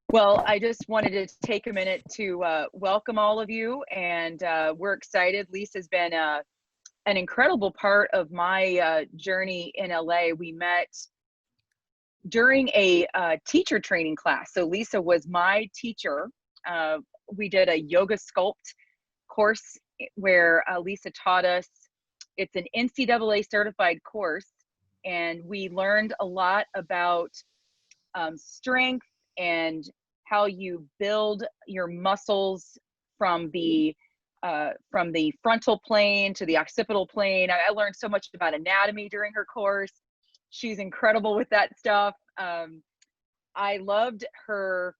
Well, I just wanted to take a minute to welcome all of you, and we're excited. Lisa's been an incredible part of my journey in LA. We met during a teacher training class. So Lisa was my teacher. We did a yoga sculpt course where Lisa taught us. It's an NCAA certified course, and we learned a lot about strength and how you build your muscles from the frontal plane to the occipital plane. I learned so much about anatomy during her course. She's incredible with that stuff. I loved her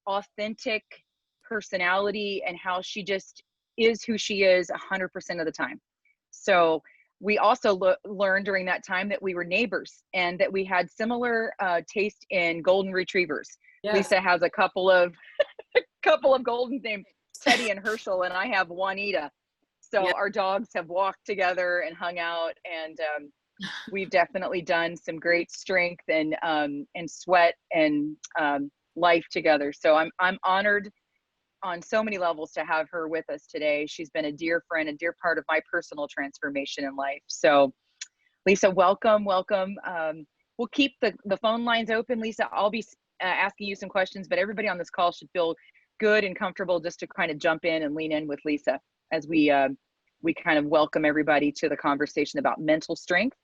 authentic personality and how she just is who she is 100% of the time. So we also learned during that time that we were neighbors and that we had similar taste in golden retrievers. Yes. Lisa has a couple of goldens named Teddy and Herschel, and I have Juanita. So yep. Our dogs have walked together and hung out, and we've definitely done some great strength and sweat and life together. So I'm honored on so many levels to have her with us today. She's been a dear friend, a dear part of my personal transformation in life. So Lisa, welcome. We'll keep the phone lines open. Lisa, I'll be asking you some questions, but everybody on this call should feel good and comfortable just to kind of jump in and lean in with Lisa as we kind of welcome everybody to the conversation about mental strength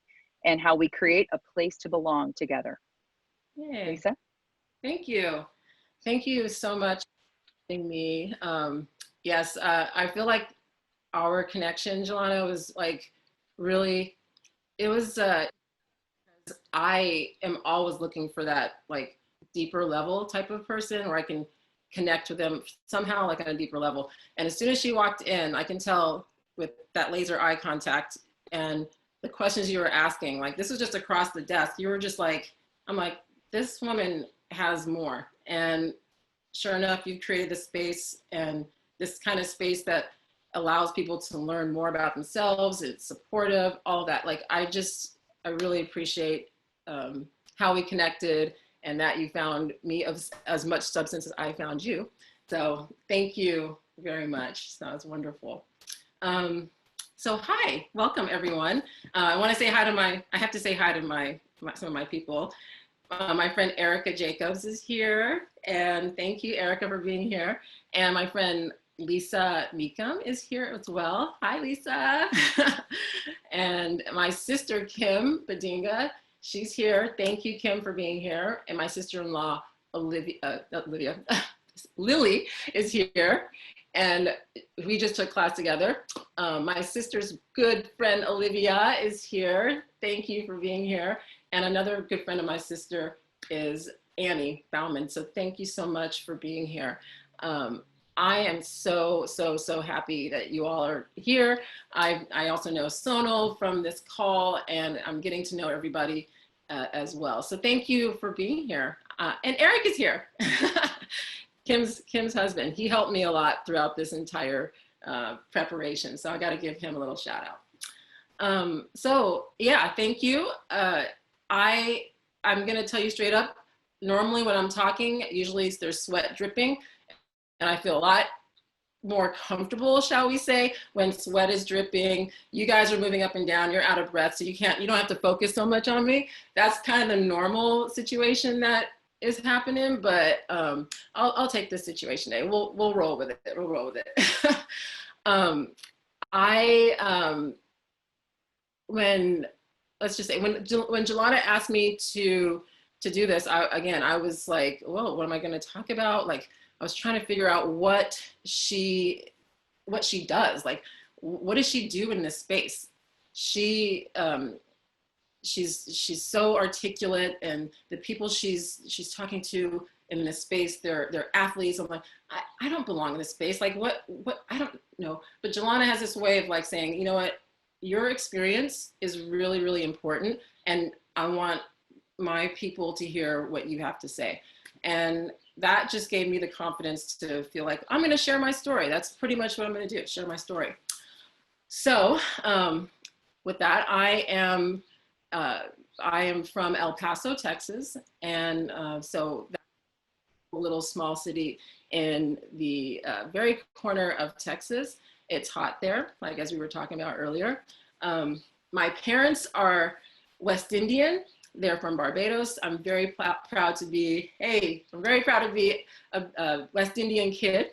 and how we create a place to belong together. Yay. Lisa? Thank you. Thank you so much. Me. Yes, I feel like our connection, Jelana, was like really, it was, I am always looking for that like deeper level type of person where I can connect with them somehow like on a deeper level. And as soon as she walked in, I can tell with that laser eye contact and the questions you were asking, like this was just across the desk. You were just like, I'm like, this woman has more. And sure enough, you've created this space and this kind of space that allows people to learn more about themselves. It's supportive, all that. Like, I really appreciate how we connected and that you found me of as much substance as I found you. So thank you very much. So it's wonderful. So hi, welcome everyone. I want to say hi to I have to say hi to some of my people. My friend Erica Jacobs is here, and thank you, Erica, for being here. And my friend Lisa Meekum is here as well. Hi, Lisa. And my sister, Kim Badinga, she's here. Thank you, Kim, for being here. And my sister-in-law, Lily is here. And we just took class together. My sister's good friend, Olivia, is here. Thank you for being here. And another good friend of my sister is Annie Bauman. So thank you so much for being here. I am so happy that you all are here. I also know Sonal from this call, and I'm getting to know everybody as well. So thank you for being here. And Eric is here. Kim's husband. He helped me a lot throughout this entire preparation. So I got to give him a little shout out. So yeah, thank you. I'm going to tell you straight up, normally when I'm talking, usually there's sweat dripping, and I feel a lot more comfortable, shall we say, when sweat is dripping. You guys are moving up and down, you're out of breath, so you don't have to focus so much on me. That's kind of the normal situation that is happening, but I'll take this situation today. We'll roll with it. We'll roll with it. Let's just say when Jelana asked me to do this, I was like, whoa, what am I going to talk about? Like, I was trying to figure out what she does. Like, what does she do in this space? She's so articulate, and the people she's talking to in this space, they're athletes. I'm like, I don't belong in this space. Like, what? I don't know. But Jelana has this way of like saying, you know what? Your experience is really, really important, and I want my people to hear what you have to say. And that just gave me the confidence to feel like I'm going to share my story. That's pretty much what I'm going to do, share my story. So with that, I am from El Paso, Texas, and so little small city in the very corner of Texas. It's hot there, like as we were talking about earlier. My parents are West Indian. They're from Barbados. I'm very proud to be, I'm very proud to be a West Indian kid.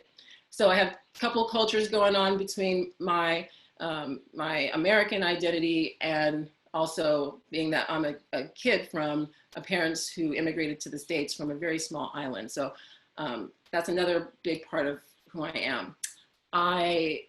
So I have a couple cultures going on between my American identity and also being that I'm a kid from parents who immigrated to the States from a very small island. So that's another big part of who I am. I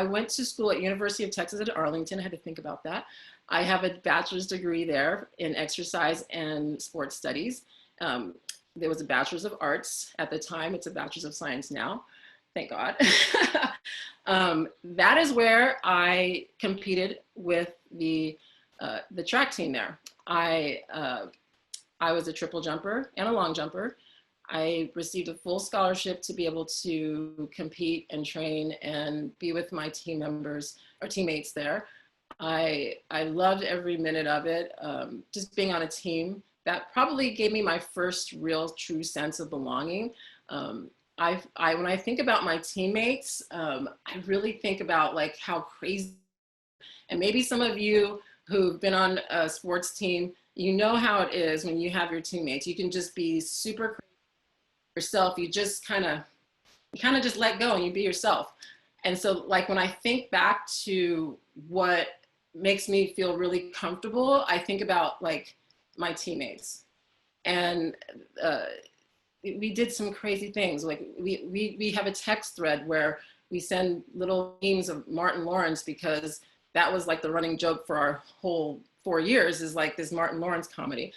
went to school at University of Texas at Arlington. I had to think about that. I have a bachelor's degree there in exercise and sports studies. There was a bachelor's of arts at the time. It's a bachelor's of science now, thank God. That is where I competed with the track team there. I was a triple jumper and a long jumper. I received a full scholarship to be able to compete and train and be with my team members or teammates there. I loved every minute of it. Just being on a team, that probably gave me my first real true sense of belonging. When I think about my teammates, I really think about like how crazy, and maybe some of you who've been on a sports team, you know how it is when you have your teammates. You can just be super crazy yourself. You just kind of just let go and you be yourself. And so like when I think back to what makes me feel really comfortable, I think about like my teammates. And we did some crazy things. Like we have a text thread where we send little memes of Martin Lawrence, because that was like the running joke for our whole 4 years, is like this Martin Lawrence comedy.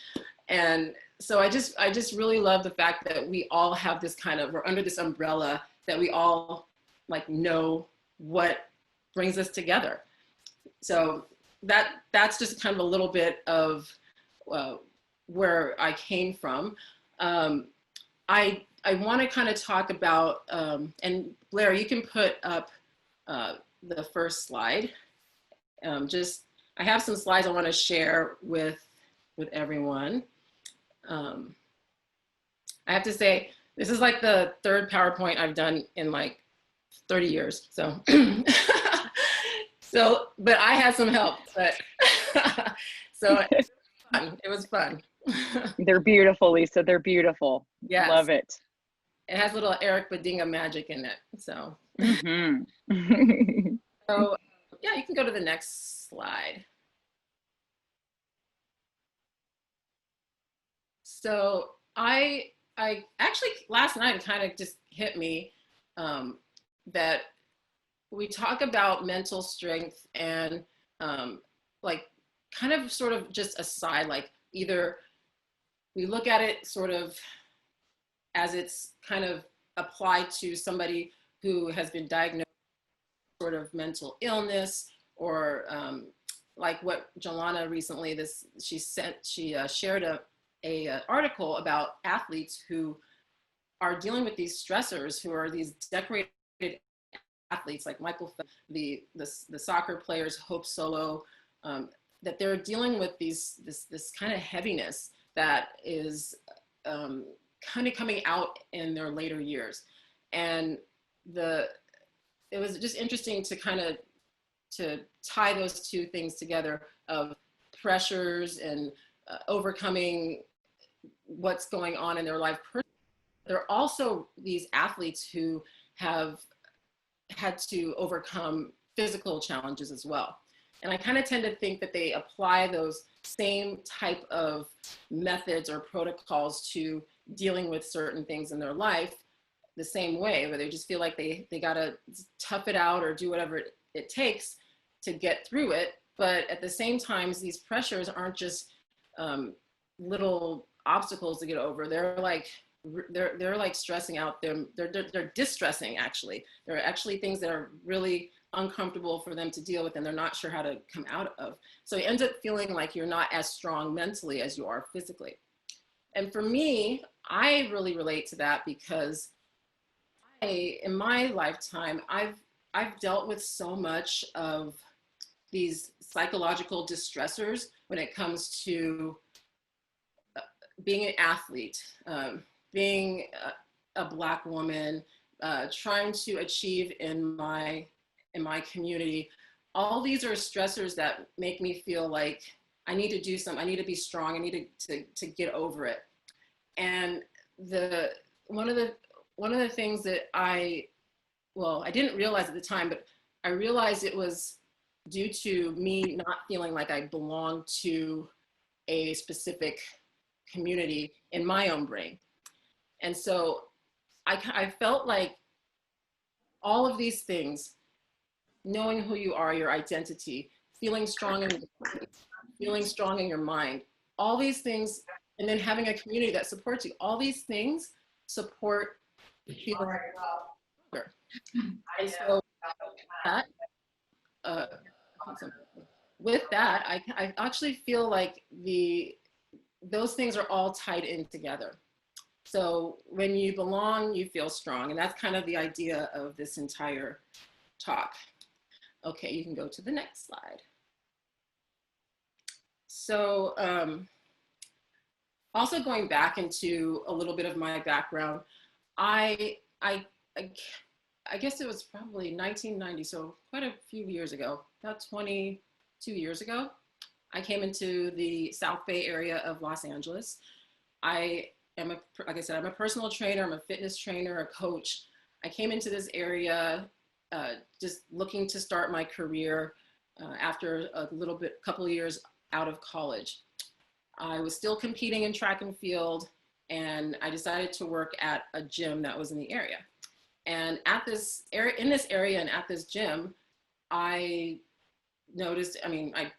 And so I just really love the fact that we all have this kind of, we're under this umbrella that we all like know what brings us together. So that's just kind of a little bit of where I came from. I want to kind of talk about, and Blair, you can put up the first slide. I have some slides I want to share with everyone. I have to say, this is like the third PowerPoint I've done in like 30 years. So, but I had some help, but so it was fun. They're beautiful, Lisa. They're beautiful. Yes. Love it. It has little Eric Badinga magic in it. So, mm-hmm. So yeah, you can go to the next slide. So I actually, last night it kind of just hit me that we talk about mental strength and like kind of sort of just aside, like either we look at it sort of as it's kind of applied to somebody who has been diagnosed with sort of mental illness, or like what Jelana recently, she shared a article about athletes who are dealing with these stressors, who are these decorated athletes like Michael, the soccer players, Hope Solo, that they're dealing with this kind of heaviness that is kind of coming out in their later years. And it was just interesting to kind of to tie those two things together, of pressures and overcoming what's going on in their life. There are also these athletes who have had to overcome physical challenges as well. And I kind of tend to think that they apply those same type of methods or protocols to dealing with certain things in their life the same way, where they just feel like they gotta tough it out or do whatever it takes to get through it. But at the same time, these pressures aren't just little obstacles to get over. They're like stressing out them. They're distressing, actually. They're actually things that are really uncomfortable for them to deal with, and they're not sure how to come out of. So you end up feeling like you're not as strong mentally as you are physically. And for me, I really relate to that, because in my lifetime, I've dealt with so much of these psychological distressors when it comes to being an athlete. being a Black woman, trying to achieve in my community. All these are stressors that make me feel like I need to do something. I need to be strong. I need to get over it. And one of the things that I didn't realize at the time, but I realized it was due to me not feeling like I belonged to a specific community in my own brain. And so I felt like all of these things, knowing who you are, your identity, feeling strong in your mind, all these things, and then having a community that supports you, all these things support feeling stronger. And so that, with that, I actually feel like those things are all tied in together. So when you belong, you feel strong. And that's kind of the idea of this entire talk. Okay, you can go to the next slide. So also going back into a little bit of my background, I guess it was probably 1990, so quite a few years ago, about 22 years ago, I came into the South Bay area of Los Angeles. Like I said, I'm a personal trainer, I'm a fitness trainer, a coach. I came into this area just looking to start my career after a couple of years out of college. I was still competing in track and field, and I decided to work at a gym that was in the area. And in this area and at this gym, I noticed, I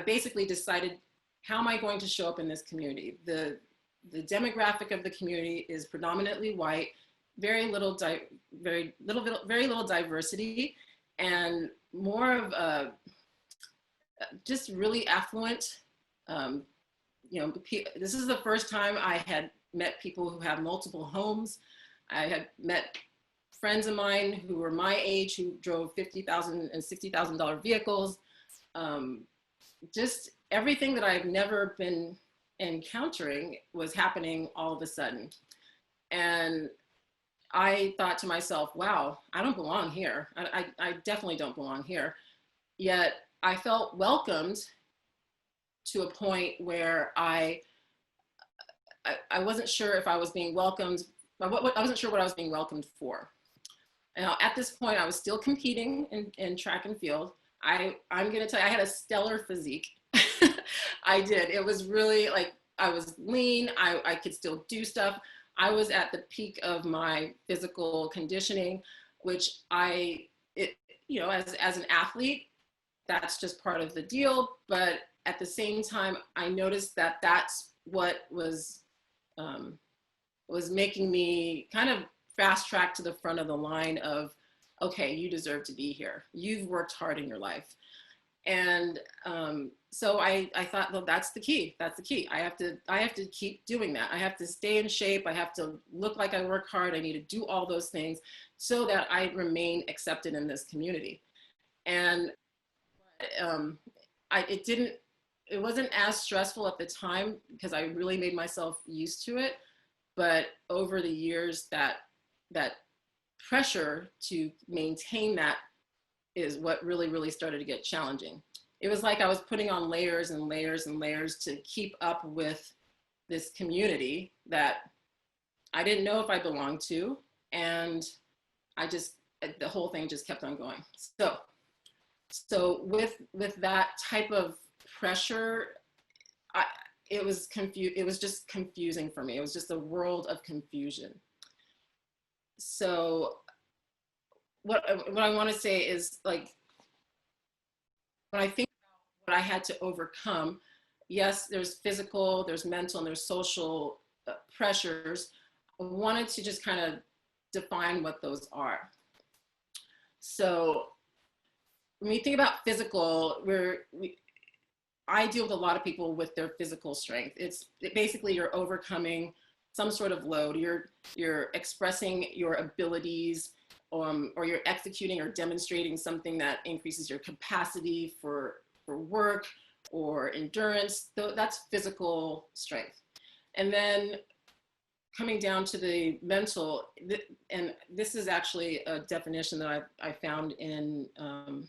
basically decided, how am I going to show up in this community? The demographic of the community is predominantly white, very little diversity, and more of a just really affluent. This is the first time I had met people who have multiple homes. I had met friends of mine who were my age who drove $50,000 and $60,000 vehicles. Just everything that I've never been encountering was happening all of a sudden. And I thought to myself, wow, I don't belong here. I definitely don't belong here. Yet I felt welcomed to a point where I wasn't sure if I was being welcomed. I wasn't sure what I was being welcomed for. Now, at this point, I was still competing in track and field. I'm gonna tell you, I had a stellar physique. I did. It was really like, I was lean, I could still do stuff. I was at the peak of my physical conditioning, which as an athlete, that's just part of the deal. But at the same time, I noticed that that's what was making me kind of fast track to the front of the line of, okay, you deserve to be here. You've worked hard in your life. And so I thought, well, that's the key. That's the key. I have to keep doing that. I have to stay in shape. I have to look like I work hard. I need to do all those things so that I remain accepted in this community. And it wasn't as stressful at the time because I really made myself used to it. But over the years, that pressure to maintain that is what really, really started to get challenging. It was like I was putting on layers and layers and layers to keep up with this community that I didn't know if I belonged to. And the whole thing just kept on going. So with that type of pressure, it was just confusing for me. It was just a world of confusion. So what I want to say is, like, when I think about what I had to overcome, yes, there's physical, there's mental, and there's social pressures. I wanted to just kind of define what those are. So when you think about physical, I deal with a lot of people with their physical strength. Basically you're overcoming some sort of load. You're expressing your abilities, or you're executing or demonstrating something that increases your capacity for work or endurance. That's physical strength. And then coming down to the mental, and this is actually a definition that I found in on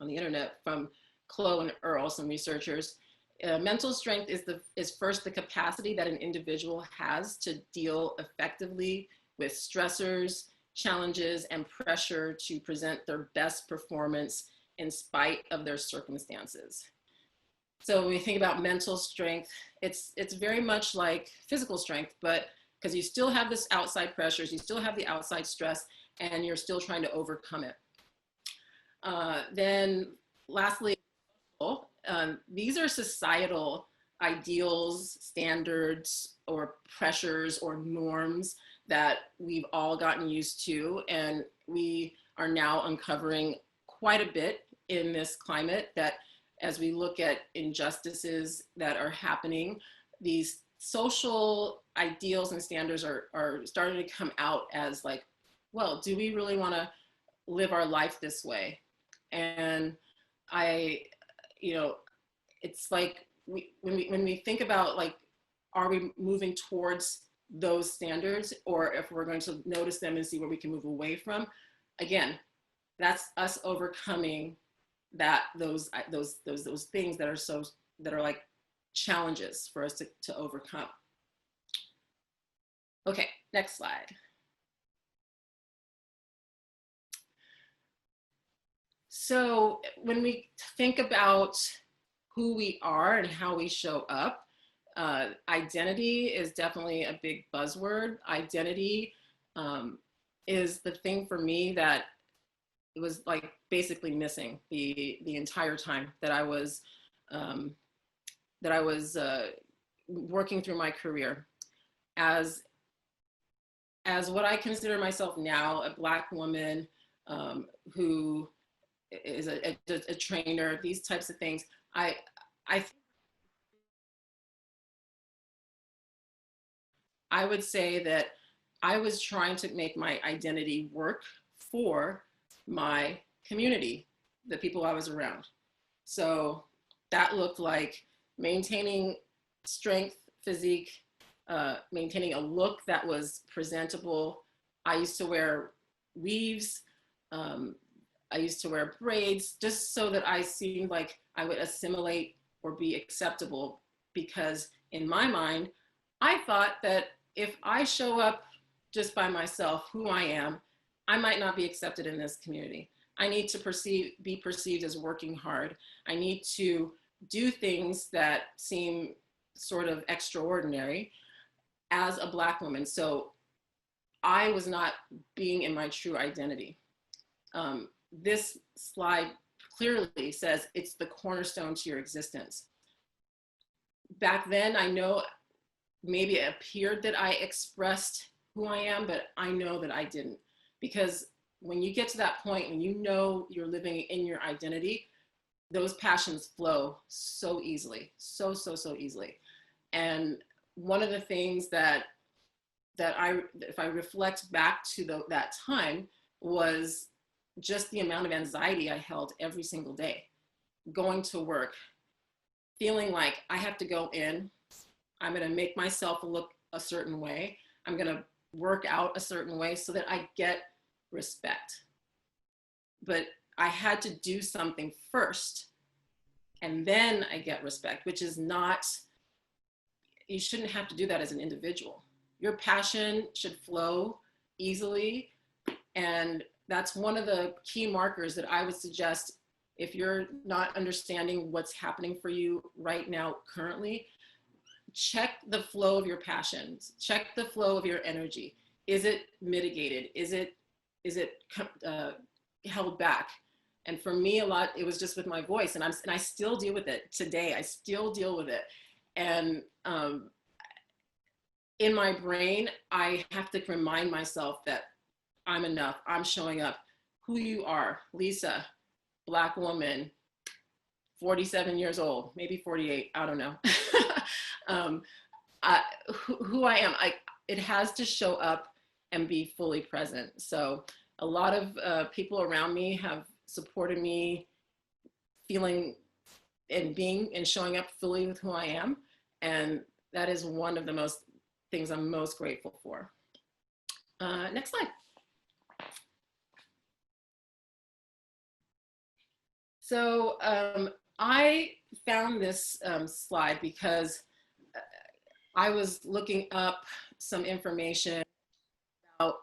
the internet from Chloe and Earl, some researchers. Mental strength is first the capacity that an individual has to deal effectively with stressors, challenges, and pressure to present their best performance in spite of their circumstances. So when we think about mental strength, it's very much like physical strength, but because you still have this outside pressures, you still have the outside stress, and you're still trying to overcome it. Then lastly, these are societal ideals, standards, or pressures or norms that we've all gotten used to, and we are now uncovering quite a bit in this climate, that as we look at injustices that are happening, these social ideals and standards are starting to come out as like, well, do we really want to live our life this way? And it's like when we think about, like, are we moving towards those standards, or if we're going to notice them and see where we can move away from, again, that's us overcoming those things that are like challenges for us to overcome. Okay, next slide. So when we think about who we are and how we show up, identity is definitely a big buzzword. Identity is the thing for me that it was like basically missing the entire time that I was working through my career as what I consider myself now, a Black woman who is a trainer, these types of things. I would say that I was trying to make my identity work for my community, the people I was around. So that looked like maintaining strength, physique, maintaining a look that was presentable. I used to wear weaves. I used to wear braids just so that I seemed like I would assimilate or be acceptable, because in my mind, I thought that if I show up just by myself, who I am, I might not be accepted in this community. I need to be perceived as working hard. I need to do things that seem sort of extraordinary as a Black woman. So I was not being in my true identity. This slide clearly says it's the cornerstone to your existence. Back then, I know maybe it appeared that I expressed who I am, but I know that I didn't. Because when you get to that point, when you know you're living in your identity, those passions flow so easily, so easily. And one of the things that if I reflect back to that time, was just the amount of anxiety I held every single day, going to work, feeling like I have to go in, I'm gonna make myself look a certain way, I'm gonna work out a certain way so that I get respect. But I had to do something first, and then I get respect, which is not, you shouldn't have to do that as an individual. Your passion should flow easily, and that's one of the key markers that I would suggest if you're not understanding what's happening for you right now currently. Check the flow of your passions, check the flow of your energy. Is it mitigated? Is it held back? And for me, a lot, it was just with my voice, and I still deal with it today. I still deal with it. And in my brain, I have to remind myself that I'm enough, I'm showing up. Who you are, Lisa, Black woman, 47 years old, maybe 48, I don't know. Who I am, it has to show up and be fully present. So a lot of people around me have supported me feeling and being and showing up fully with who I am. And that is one of the most things I'm most grateful for. Next slide. So I found this slide because I was looking up some information about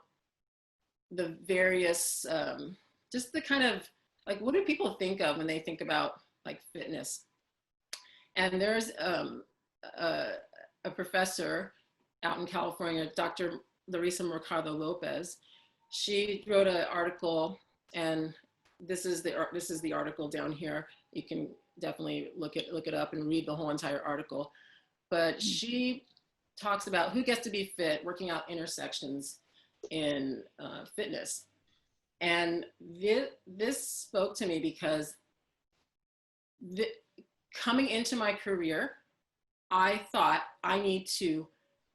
the various, just the kind of, like, what do people think of when they think about like fitness? And there's a professor out in California, Dr. Larissa Mercado Lopez. She wrote an article, and this is the article down here. You can definitely look it up and read the whole entire article. But she talks about who gets to be fit, working out intersections in fitness. And this spoke to me because coming into my career, I thought I need to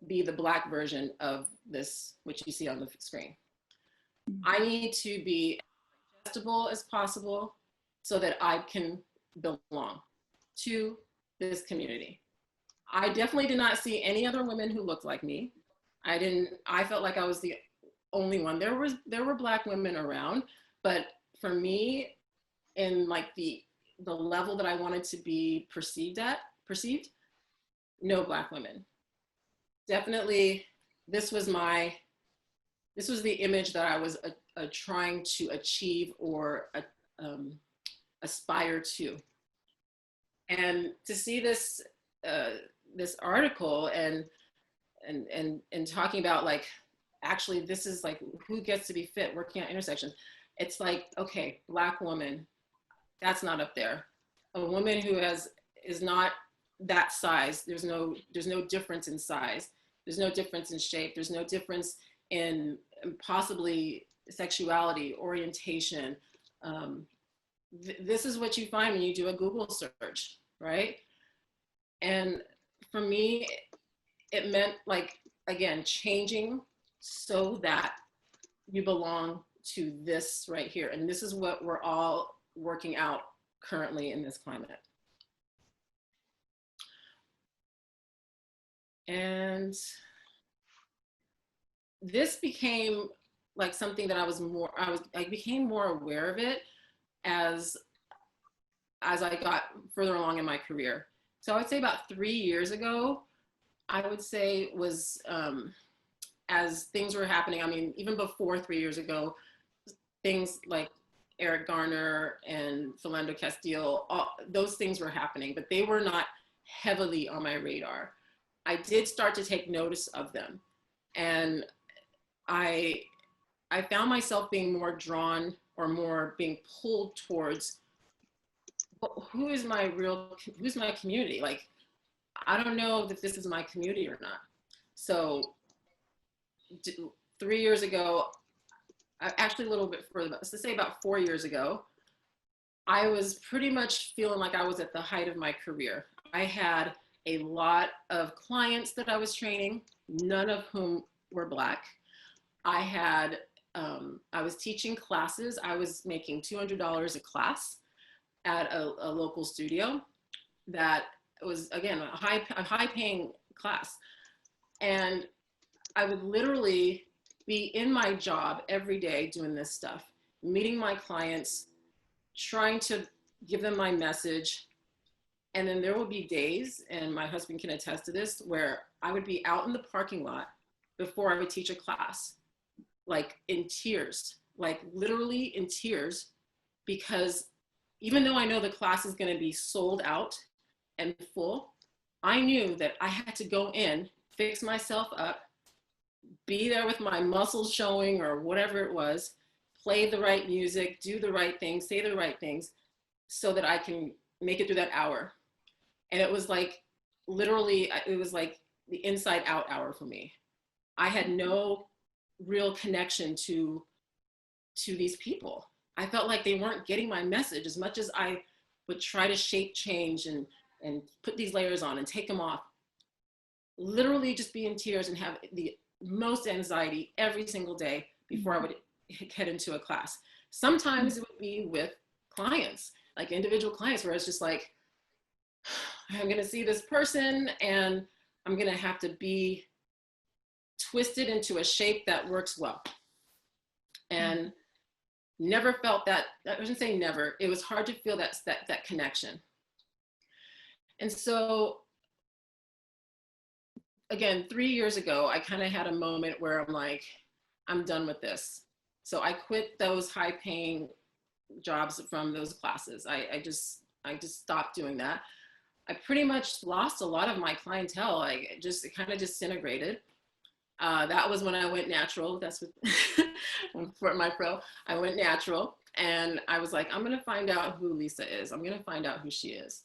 be the Black version of this, which you see on the screen. I need to be as digestible as possible so that I can belong to this community. I definitely did not see any other women who looked like me. I felt like I was the only one. There were Black women around, but for me, in like the level that I wanted to be perceived, no Black women. Definitely, this was the image that I was trying to achieve or aspire to. And to see this this article and talking about, like, actually this is like who gets to be fit, working at intersections. It's like, okay, Black woman, that's not up there. A woman who is not that size. There's no difference in size. There's no difference in shape. There's no difference in possibly sexuality, orientation. This is what you find when you do a Google search, right? And for me, it meant, like, again, changing so that you belong to this right here. And this is what we're all working out currently in this climate. And this became like something that I became more aware of it as I got further along in my career. So I would say about 3 years ago, I would say was, as things were happening, I mean, even before 3 years ago, things like Eric Garner and Philando Castile, those things were happening, but they were not heavily on my radar. I did start to take notice of them. And I found myself being more drawn or more being pulled towards who's my community? Like, I don't know if this is my community or not. So 3 years ago, actually a little bit further, let's say about 4 years ago, I was pretty much feeling like I was at the height of my career. I had a lot of clients that I was training, none of whom were Black. I was teaching classes. I was making $200 a class at a local studio that was, again, a high paying class. And I would literally be in my job every day doing this stuff, meeting my clients, trying to give them my message. And then there would be days, and my husband can attest to this, where I would be out in the parking lot before I would teach a class, like in tears, like literally in tears, because even though I know the class is going to be sold out and full, I knew that I had to go in, fix myself up, be there with my muscles showing or whatever it was, play the right music, do the right things, say the right things, so that I can make it through that hour. And it was like, literally, it was like the inside out hour for me. I had no real connection to these people. I felt like they weren't getting my message as much as I would try to shape change and put these layers on and take them off. Literally just be in tears and have the most anxiety every single day before I would head into a class. Sometimes it would be with clients, like individual clients, where it's just like, I'm going to see this person and I'm going to have to be twisted into a shape that works well. And never felt that, I shouldn't say never, it was hard to feel that connection. And so again, 3 years ago, I kind of had a moment where I'm like, I'm done with this. So I quit those high paying jobs from those classes. I just stopped doing that. I pretty much lost a lot of my clientele. It kind of disintegrated. That was when I went natural. That's what for my pro. I went natural, and I was like, I'm gonna find out who Lisa is. I'm gonna find out who she is,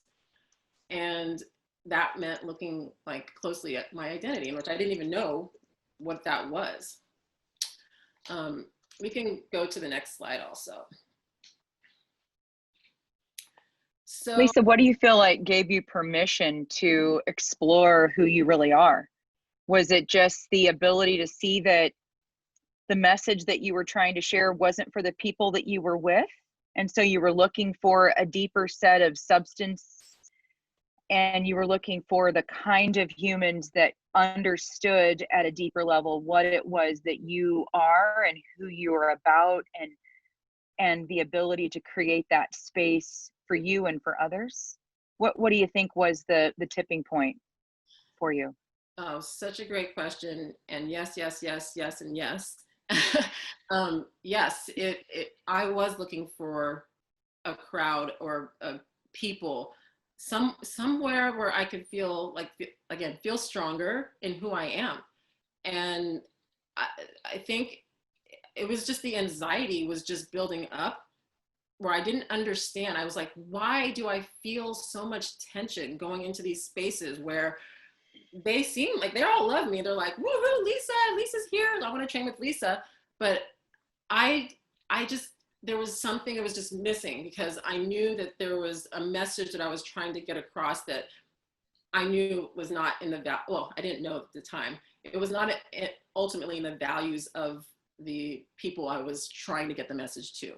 and that meant looking like closely at my identity, which I didn't even know what that was. We can go to the next slide also. So, Lisa, what do you feel like gave you permission to explore who you really are? Was it just the ability to see that the message that you were trying to share wasn't for the people that you were with? And so you were looking for a deeper set of substance, and you were looking for the kind of humans that understood at a deeper level what it was that you are and who you are about, and the ability to create that space for you and for others? What do you think was the tipping point for you? oh, such a great question. And yes, yes, yes, yes, and yes. Yes, I was looking for a crowd or people, somewhere where I could feel like, again, feel stronger in who I am. And I think it was just the anxiety was just building up, where I didn't understand. I was like, why do I feel so much tension going into these spaces where they seem like they all love me? They're like, woohoo, Lisa's here, I want to train with Lisa. But I just, there was something that was just missing, because I knew that there was a message that I was trying to get across that I knew was not in the, well, I didn't know at the time. It was not ultimately in the values of the people I was trying to get the message to.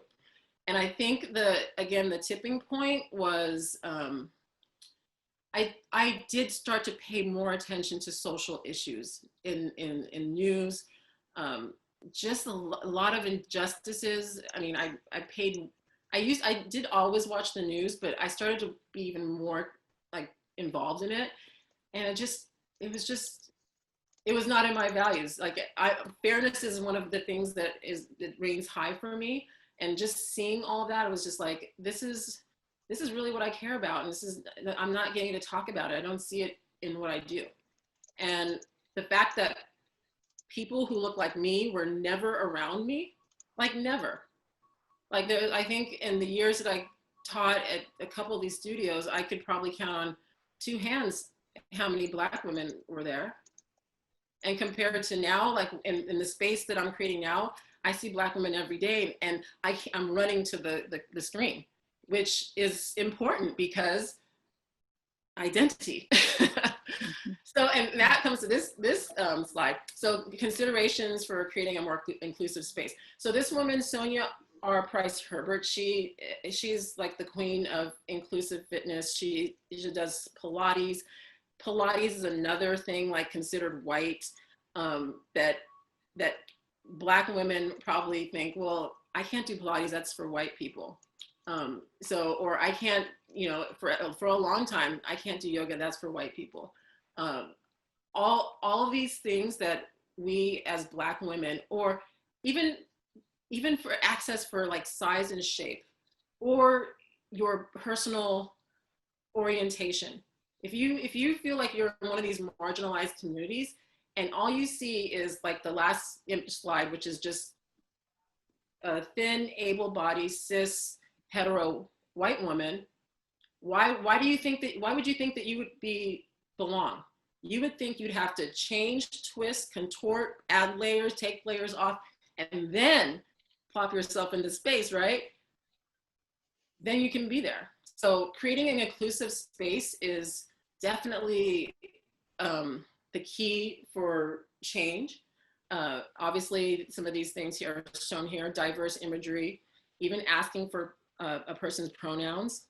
And I think again, the tipping point was, I did start to pay more attention to social issues in news, just a lot of injustices. I mean, I did always watch the news, but I started to be even more like involved in it. And it was not in my values. Like, fairness is one of the things that reigns high for me. And just seeing all that, it was just like, this is really what I care about. And I'm not getting to talk about it. I don't see it in what I do. And the fact that people who look like me were never around me, like never. Like, I think in the years that I taught at a couple of these studios, I could probably count on 2 hands how many Black women were there. And compared to now, like in the space that I'm creating now, I see Black women every day, and I'm running to the screen, which is important because identity. So, and that comes to this slide. So, considerations for creating a more inclusive space. So this woman, Sonia R. Price Herbert, she's like the queen of inclusive fitness. She does Pilates. Pilates is another thing like considered white, that Black women probably think, well, I can't do Pilates, that's for white people. Or I can't, for a long time, I can't do yoga, that's for white people. All these things that we as Black women, or even for access for like size and shape, or your personal orientation. If you feel like you're in one of these marginalized communities, and all you see is like the last slide, which is just a thin, able-bodied, cis, hetero white woman, why would you think that you would belong? You would think you'd have to change, twist, contort, add layers, take layers off, and then plop yourself into space, right? Then you can be there. So creating an inclusive space is definitely the key for change. Obviously, some of these things here are shown here: diverse imagery, even asking for a person's pronouns.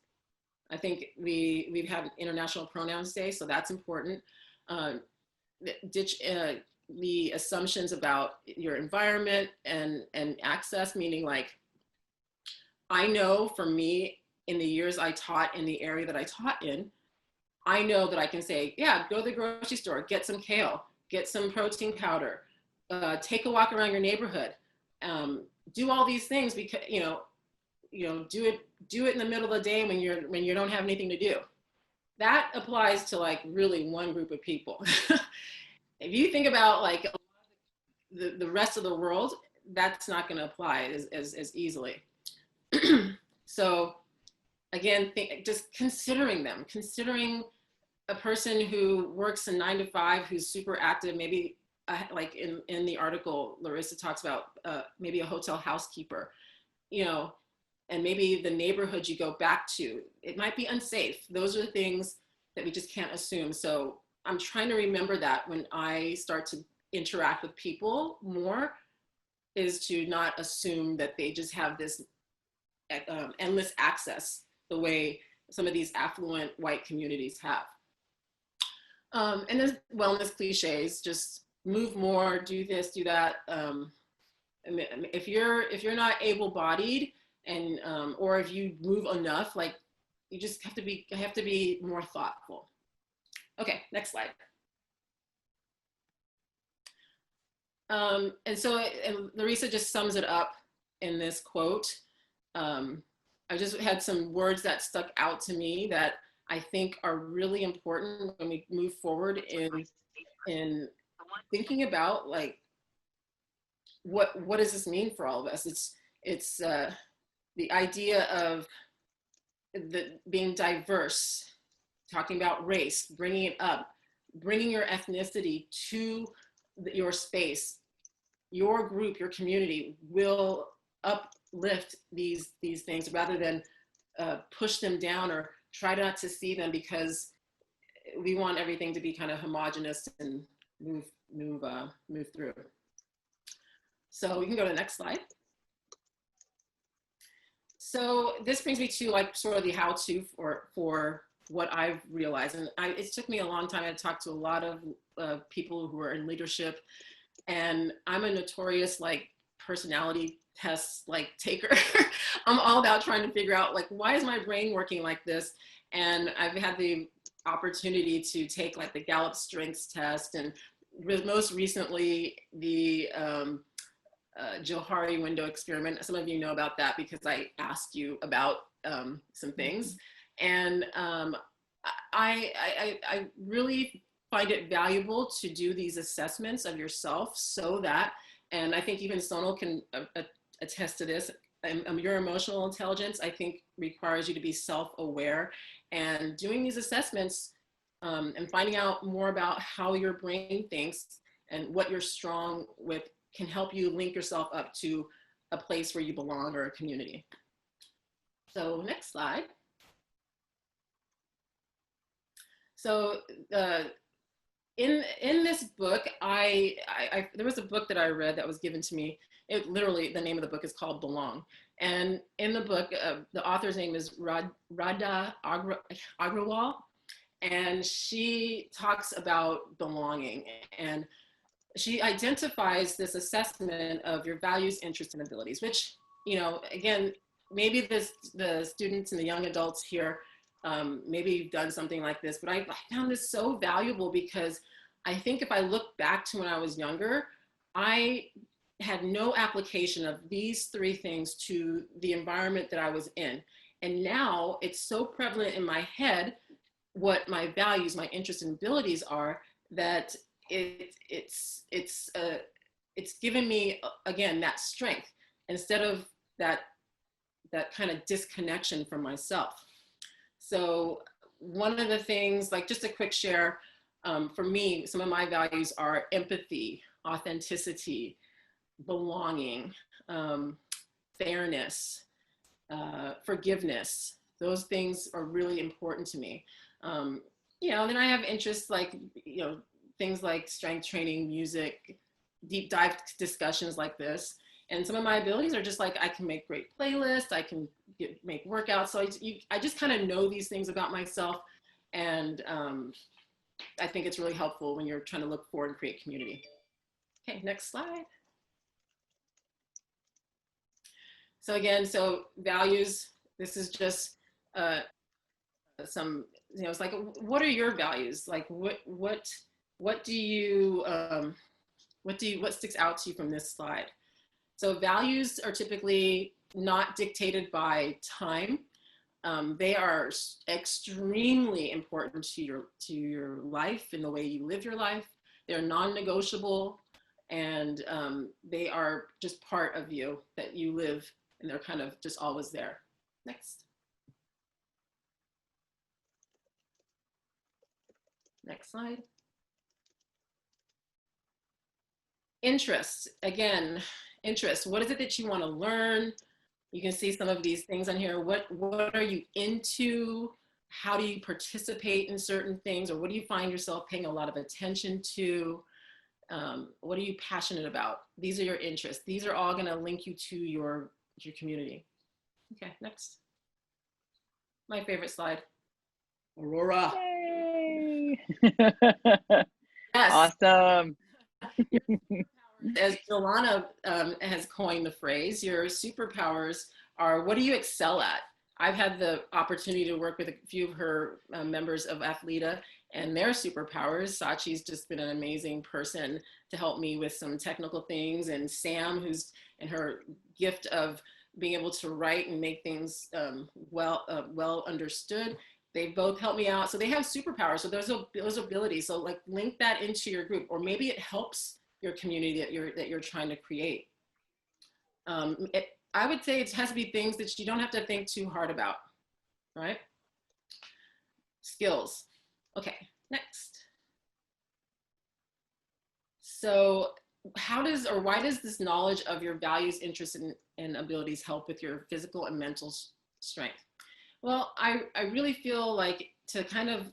I think we've had International Pronouns Day, so that's important. the assumptions about your environment and access, meaning like, I know for me, in the years I taught in the area that I taught in, I know that I can say, yeah, go to the grocery store, get some kale, get some protein powder, take a walk around your neighborhood, do all these things because, do it in the middle of the day when you don't have anything to do. That applies to like really one group of people. If you think about like the rest of the world, that's not going to apply as easily. So again, just considering considering a person who works a 9 to 5, who's super active, maybe like in the article, Larissa talks about maybe a hotel housekeeper, and maybe the neighborhood you go back to, it might be unsafe. Those are things that we just can't assume. So I'm trying to remember that when I start to interact with people more, is to not assume that they just have this endless access the way some of these affluent white communities have. And there's wellness cliches, just move more, do this, do that. If you're not able-bodied, and or if you move enough, like you just have to be more thoughtful. Okay, next slide. And Larissa just sums it up in this quote. I just had some words that stuck out to me that I think are really important when we move forward in thinking about like what does this mean for all of us. It's the idea of being diverse, talking about race, bringing it up, bringing your ethnicity to your space. Your group, your community will uplift these things rather than push them down or try not to see them, because we want everything to be kind of homogenous and move through. So we can go to the next slide. So this brings me to like sort of the how-to for what I've realized. And it took me a long time. I talked to a lot of people who are in leadership, and I'm a notorious like personality test like taker. I'm all about trying to figure out like, why is my brain working like this? And I've had the opportunity to take like the Gallup Strengths test, and most recently the Johari window experiment. Some of you know about that because I asked you about some things. And I really find it valuable to do these assessments of yourself, so that, and I think even Sonal can attest to this, your emotional intelligence, I think, requires you to be self-aware, and doing these assessments and finding out more about how your brain thinks and what you're strong with can help you link yourself up to a place where you belong or a community. So next slide. So in this book, there was a book that I read that was given to me. It literally, the name of the book is called Belong. And in the book, the author's name is Radha Agrawal, and she talks about belonging. And she identifies this assessment of your values, interests, and abilities, which, again, maybe the students and the young adults here, maybe you've done something like this, but I found this so valuable because I think if I look back to when I was younger, I had no application of these 3 things to the environment that I was in. And now it's so prevalent in my head what my values, my interests, and abilities are, that it's given me, again, that strength instead of that kind of disconnection from myself. So one of the things, like just a quick share, for me, some of my values are empathy, authenticity, belonging, fairness, forgiveness. Those things are really important to me. Then I have interests like, things like strength training, music, deep dive discussions like this. And some of my abilities are just like, I can make great playlists, I can make workouts. So I just kind of know these things about myself. And I think it's really helpful when you're trying to look forward and create community. Okay, next slide. So again, so values, this is just some, you know, it's like, what are your values? Like what do you, what sticks out to you from this slide? So values are typically not dictated by time. They are extremely important to your life and the way you live your life. They're non-negotiable, and they are just part of you that you live, and they're kind of just always there. Next. Next slide. Interest, again, interest. What is it that you want to learn? You can see some of these things on here. What are you into? How do you participate in certain things? Or what do you find yourself paying a lot of attention to? What are you passionate about? These are your interests. These are all going to link you to your community. Okay, next. My favorite slide. Aurora. Yay. Yes. Awesome. As Joanna has coined the phrase, your superpowers are, what do you excel at? I've had the opportunity to work with a few of her members of athLEDA and their superpowers. Sachi's just been an amazing person to help me with some technical things, and Sam, who's in her gift of being able to write and make things well understood. They both helped me out. So they have superpowers. So those abilities. So like link that into your group, or maybe it helps your community that you're trying to create. I would say it has to be things that you don't have to think too hard about, right? Skills. Okay, next. So why does this knowledge of your values, interests, and abilities help with your physical and mental strength? Well, I really feel like, to kind of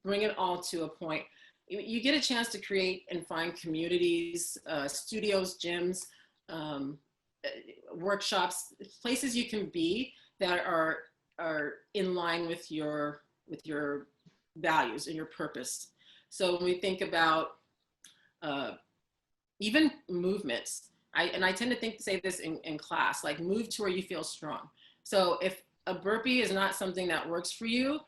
bring it all to a point, you get a chance to create and find communities, studios, gyms, workshops, places you can be that are in line with your values and your purpose. So when we think about even movements, I tend to say this in class, like move to where you feel strong. So if a burpee is not something that works for you,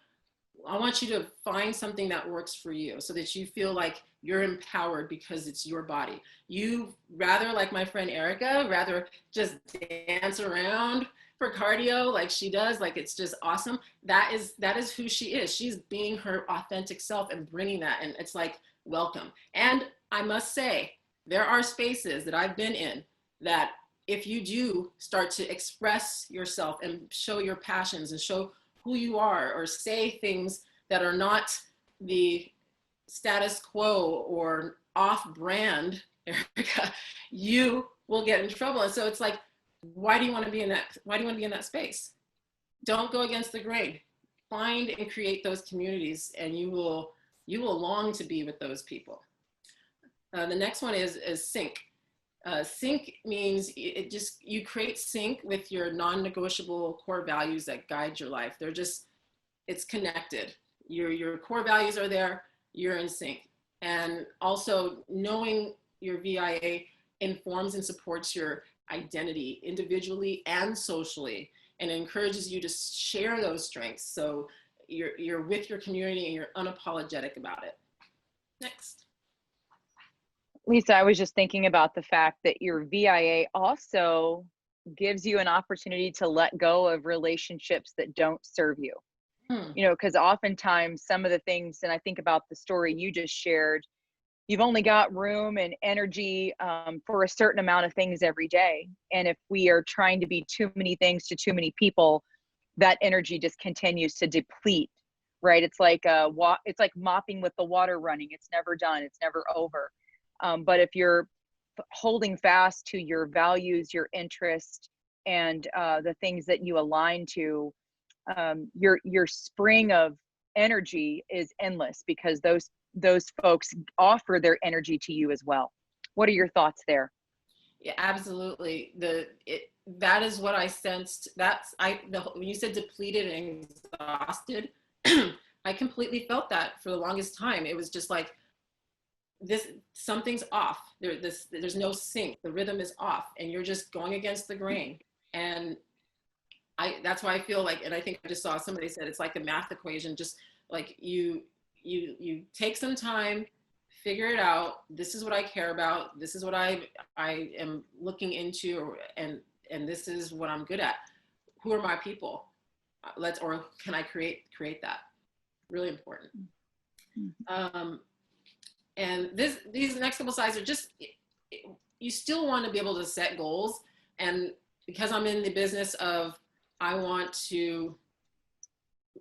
I want you to find something that works for you so that you feel like you're empowered because it's your body. You rather, like my friend Erica, rather just dance around for cardio like she does, like it's just awesome. That is who she is. She's being her authentic self and bringing that, and it's like, welcome. And I must say, there are spaces that I've been in that if you do start to express yourself and show your passions and show who you are, or say things that are not the status quo or off-brand, Erica, you will get in trouble. And so it's like, why do you want to be in that space? Don't go against the grain. Find and create those communities, and you will long to be with those people. The next one is sync. Sync means you create sync with your non-negotiable core values that guide your life. It's connected. Your core values are there, you're in sync. And also knowing your VIA informs and supports your identity individually and socially, and encourages you to share those strengths. So you're with your community and you're unapologetic about it. Next. Lisa, I was just thinking about the fact that your VIA also gives you an opportunity to let go of relationships that don't serve you. You know, because oftentimes some of the things, and I think about the story you just shared, you've only got room and energy for a certain amount of things every day. And if we are trying to be too many things to too many people, that energy just continues to deplete, right? It's like mopping with the water running. It's never done. It's never over. But if you're holding fast to your values, your interest, and the things that you align to, your spring of energy is endless, because those folks offer their energy to you as well. What are your thoughts there? Yeah, absolutely. That is what I sensed. When you said depleted and exhausted, I completely felt that for the longest time. It was just like, something's off. There's no sync. The rhythm is off, and you're just going against the grain. And that's why I feel like, and I think I just saw somebody said it's like a math equation. Just like you take some time, figure it out. This is what I care about. This is what I am looking into, and this is what I'm good at. Who are my people? Or can I create that? Really important. And these next couple slides are just, you still want to be able to set goals. And because I'm in the business of, I want to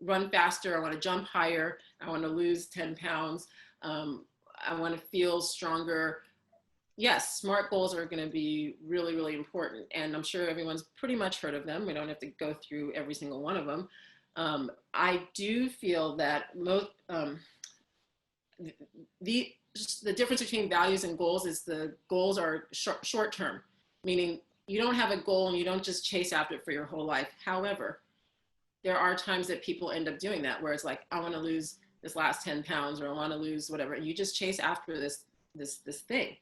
run faster, I want to jump higher, I want to lose 10 pounds, I want to feel stronger. Yes, SMART goals are going to be really, really important. And I'm sure everyone's pretty much heard of them. We don't have to go through every single one of them. I do feel that the difference between values and goals is the goals are short term, meaning you don't have a goal and you don't just chase after it for your whole life. However, there are times that people end up doing that, where it's like, I want to lose this last 10 pounds, or I want to lose whatever. And you just chase after this thing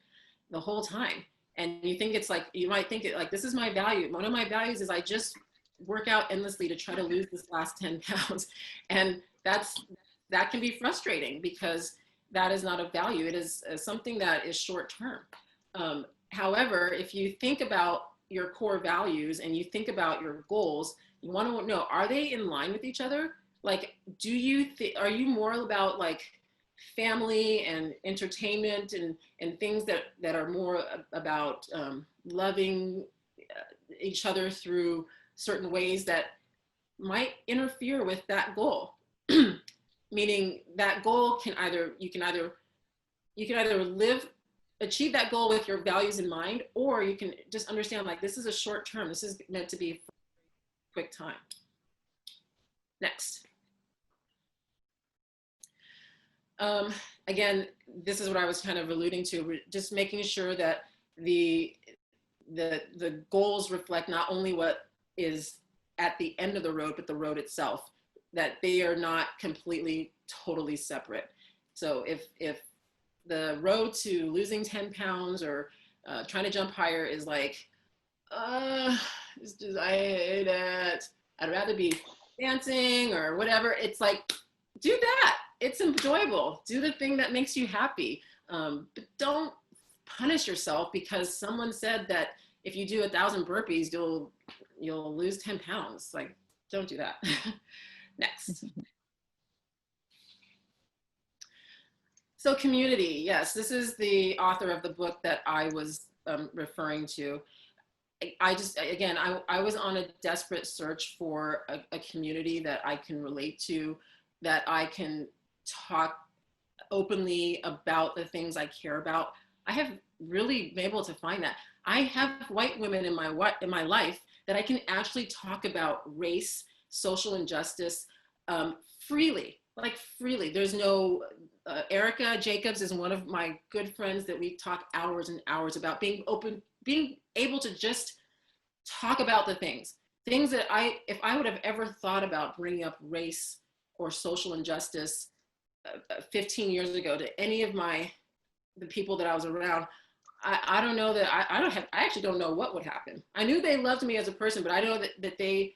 the whole time. And you think it's like, you might think it like, this is my value. One of my values is I just work out endlessly to try to lose this last 10 pounds. And that can be frustrating, because that is not a value. It is something that is short term. However, if you think about your core values and you think about your goals, you want to know, are they in line with each other? Like, are you more about like family and entertainment and things that are more about loving each other through certain ways that might interfere with that goal? Meaning that goal you can either achieve that goal with your values in mind, or you can just understand, like, this is a short term. This is meant to be a quick time. Next. Again, this is what I was kind of alluding to, just making sure that the goals reflect not only what is at the end of the road, but the road itself, that they are not completely, totally separate. So if the road to losing 10 pounds or trying to jump higher is like, I hate it, I'd rather be dancing or whatever, it's like, do that. It's enjoyable. Do the thing that makes you happy. But don't punish yourself because someone said that if you do 1,000 burpees, you'll lose 10 pounds. Like, don't do that. Next. So community, yes, this is the author of the book that I was referring to. I was on a desperate search for a community that I can relate to, that I can talk openly about the things I care about. I have really been able to find that. I have white women in my life that I can actually talk about race, social injustice freely. There's no, Erica Jacobs is one of my good friends that we talk hours and hours about, being able to just talk about the things that if I would have ever thought about bringing up race or social injustice 15 years ago to any of the people that I was around, I don't know that I actually don't know what would happen. I knew they loved me as a person, but I know that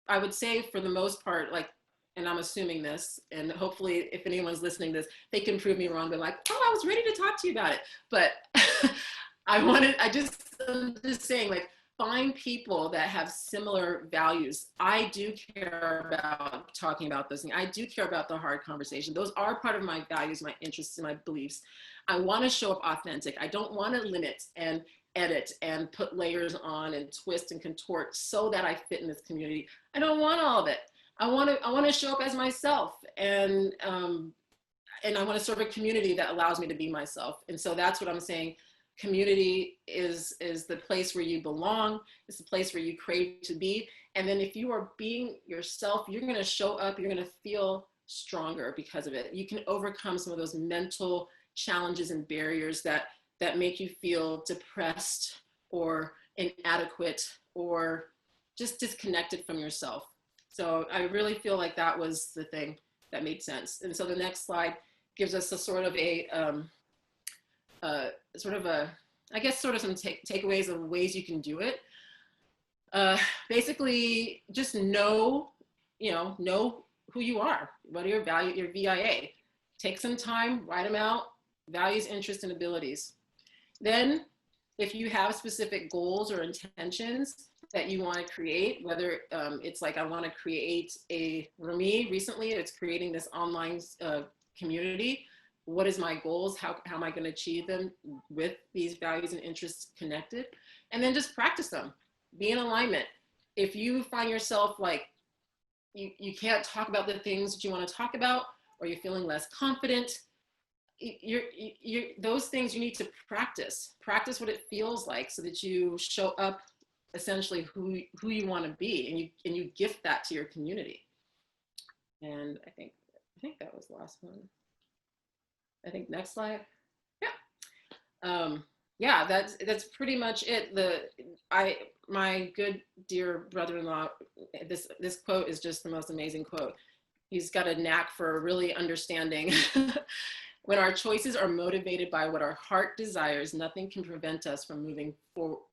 I would say for the most part, like, and I'm assuming this, and hopefully if anyone's listening to this, they can prove me wrong. They're like, oh, I was ready to talk to you about it. But I'm just saying, like, find people that have similar values. I do care about talking about those things. I do care about the hard conversation. Those are part of my values, my interests, and my beliefs. I want to show up authentic. I don't want to limit and edit and put layers on and twist and contort so that I fit in this community. I don't want all of it. I want to show up as myself, and I want to serve a community that allows me to be myself. And so that's what I'm saying. Community is the place where you belong. It's the place where you crave to be. And then if you are being yourself, you're going to show up, you're going to feel stronger because of it. You can overcome some of those mental challenges and barriers that make you feel depressed or inadequate or just disconnected from yourself. So I really feel like that was the thing that made sense. And so the next slide gives us a sort of a sort of a, I guess, sort of some takeaways of ways you can do it. Basically, just know who you are. What are your value, your VIA? Take some time, write them out, values, interests, and abilities. Then, if you have specific goals or intentions that you want to create, whether it's like I want to create for me recently, it's creating this online community. What is my goals? How am I going to achieve them with these values and interests connected? And then just practice them. Be in alignment. If you find yourself like you can't talk about the things that you want to talk about, or you're feeling less confident, those things you need to practice what it feels like, so that you show up essentially who you want to be, and you gift that to your community. And I think that was the last one. I think next slide. Yeah, that's pretty much it. My good dear brother-in-law, this quote is just the most amazing quote. He's got a knack for really understanding when our choices are motivated by what our heart desires, nothing can prevent us from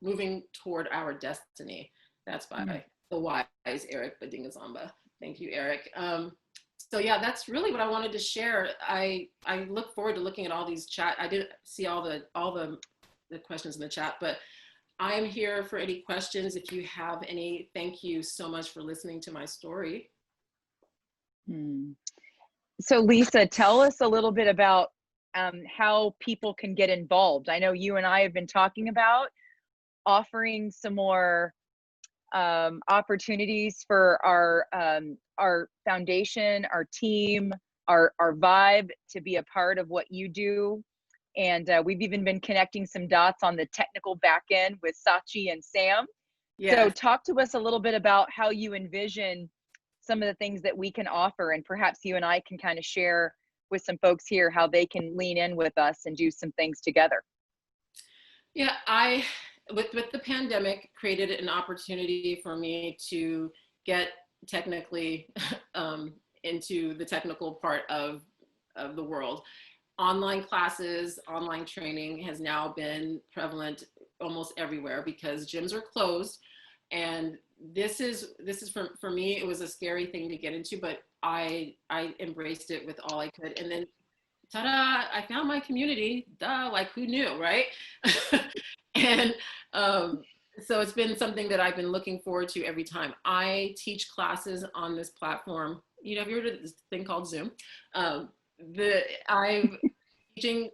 moving toward our destiny. That's by the wise Eric Badingazamba. Thank you, Eric. So yeah, that's really what I wanted to share. I look forward to looking at all these chat. I didn't see all the questions in the chat, but I am here for any questions if you have any. Thank you so much for listening to my story. So Lisa, tell us a little bit about how people can get involved. I know you and I have been talking about offering some more opportunities for our foundation, our team, our vibe to be a part of what you do. And we've even been connecting some dots on the technical back end with Sachi and Sam. Yes. So talk to us a little bit about how you envision some of the things that we can offer, and perhaps you and I can kind of share with some folks here how they can lean in with us and do some things together. Yeah, with the pandemic, created an opportunity for me to get technically into the technical part of the world. Online classes, online training has now been prevalent almost everywhere because gyms are closed. And this is for me, it was a scary thing to get into, but I embraced it with all I could. And then ta-da, I found my community, duh, like who knew, right? And so it's been something that I've been looking forward to every time. I teach classes on this platform. You know, have you heard of this thing called Zoom? I've been teaching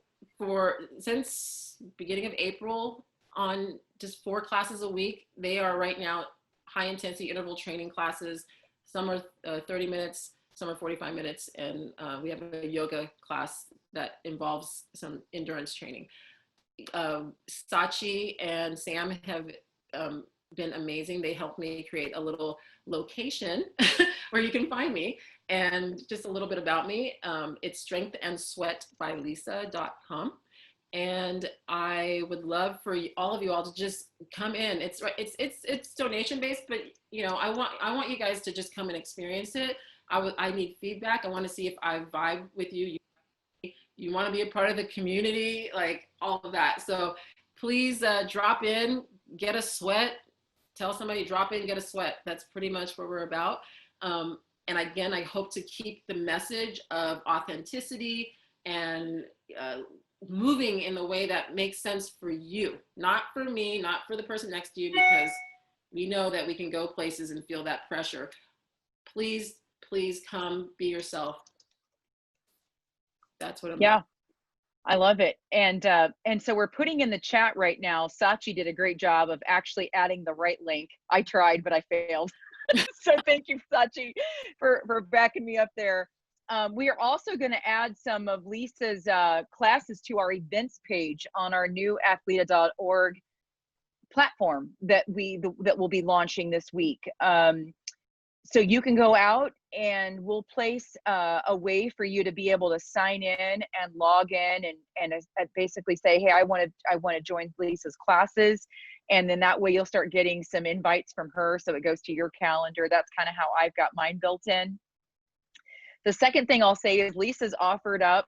since beginning of April on just 4 classes a week. They are right now high intensity interval training classes. Some are 30 minutes, some are 45 minutes. And we have a yoga class that involves some endurance training. Sachi and Sam have been amazing. They helped me create a little location where you can find me, and just a little bit about me. It's strengthandsweatbylisa.com. And I would love for all of you all to just come in. It's donation based, but you know, I want you guys to just come and experience it. I need feedback. I want to see if I vibe with you. You want to be a part of the community, like all of that. So please drop in, get a sweat. Tell somebody, drop in, get a sweat. That's pretty much what we're about. And again, I hope to keep the message of authenticity and moving in the way that makes sense for you, not for me, not for the person next to you, because we know that we can go places and feel that pressure. Please, please come be yourself. That's what I'm about. I love it. And so we're putting in the chat right now. Sachi did a great job of actually adding the right link. I tried, but I failed. So thank you, Sachi, for backing me up there. We are also going to add some of Lisa's classes to our events page on our new athLEDA.org platform that we'll be launching this week. So you can go out and we'll place a way for you to be able to sign in and log in and basically say, hey, I want to join Lisa's classes. And then that way you'll start getting some invites from her. So it goes to your calendar. That's kind of how I've got mine built in. The second thing I'll say is Lisa's offered up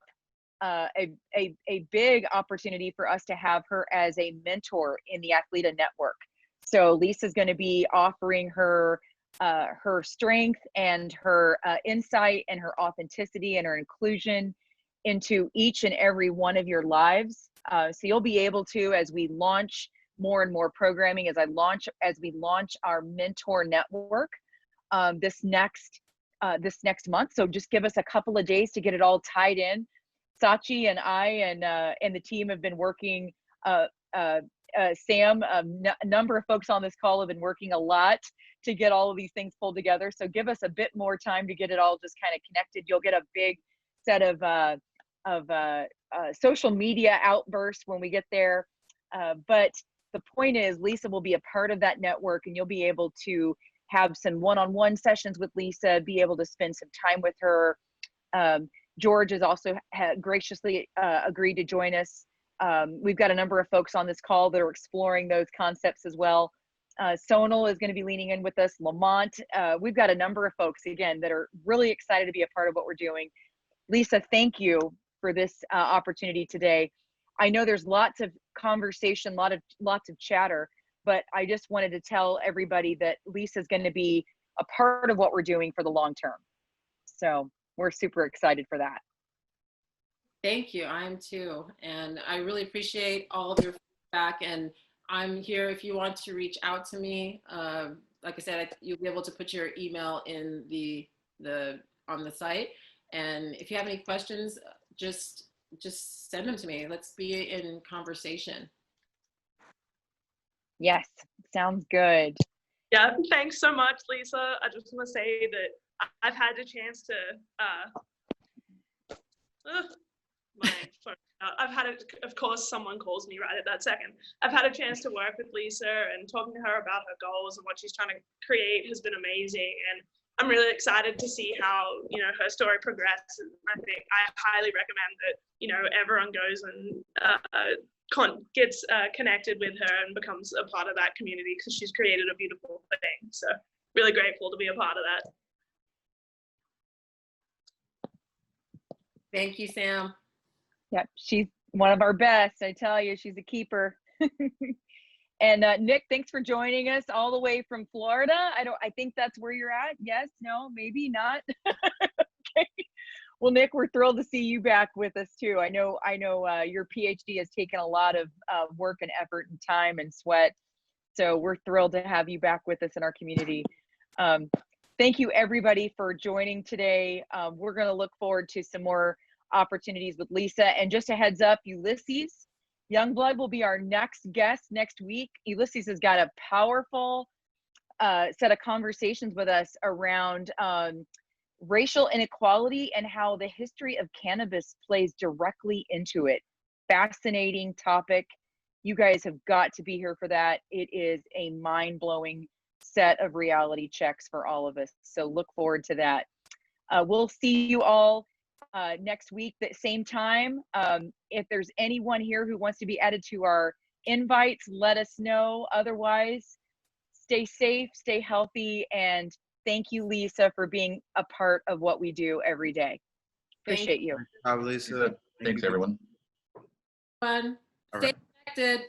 a big opportunity for us to have her as a mentor in the athLEDA network. So Lisa's going to be offering her her strength and her insight and her authenticity and her inclusion into each and every one of your lives. So you'll be able to, as we launch more and more programming, as we launch our mentor network this next month. So just give us a couple of days to get it all tied in. Sachi and I and the team have been working. Sam, a number of folks on this call have been working a lot to get all of these things pulled together. So give us a bit more time to get it all just kind of connected. You'll get a big set of social media outbursts when we get there. But the point is, Lisa will be a part of that network, and you'll be able to have some one-on-one sessions with Lisa, be able to spend some time with her. George has also graciously agreed to join us. We've got a number of folks on this call that are exploring those concepts as well. Sonal is going to be leaning in with us. Lamont, we've got a number of folks, again, that are really excited to be a part of what we're doing. Lisa, thank you for this opportunity today. I know there's lots of conversation, lots of chatter, but I just wanted to tell everybody that Lisa's going to be a part of what we're doing for the long term. So we're super excited for that. Thank you. I am too. And I really appreciate all of your feedback. And I'm here if you want to reach out to me. Like I said, you'll be able to put your email in on the site. And if you have any questions, just send them to me. Let's be in conversation. Yes, sounds good. Yeah, thanks so much, Lisa. I just want to say that I've had a chance to I've had of course someone calls me right at that second. I've had a chance to work with Lisa, and talking to her about her goals and what she's trying to create has been amazing, and I'm really excited to see how her story progresses. I think I highly recommend that everyone goes and gets connected with her and becomes a part of that community, because she's created a beautiful thing. So really grateful to be a part of that. Thank you, Sam. Yep, she's one of our best. I tell you, she's a keeper. And Nick, thanks for joining us all the way from Florida. I think that's where you're at. Yes, no, maybe not. Okay. Well, Nick, we're thrilled to see you back with us too. I know your PhD has taken a lot of work and effort and time and sweat. So we're thrilled to have you back with us in our community. Thank you everybody for joining today. We're going to look forward to some more opportunities with Lisa. And just a heads up, Ulysses Youngblood will be our next guest next week. Ulysses has got a powerful set of conversations with us around racial inequality and how the history of cannabis plays directly into it. Fascinating topic. You guys have got to be here for that. It is a mind-blowing set of reality checks for all of us. So look forward to that. We'll see you all next week at the same time. If there's anyone here who wants to be added to our invites, let us know. Otherwise, stay safe, stay healthy, and thank you, Lisa, for being a part of what we do every day. Appreciate you. Hi, Lisa. Thanks, everyone. Fun. All Stay right. connected.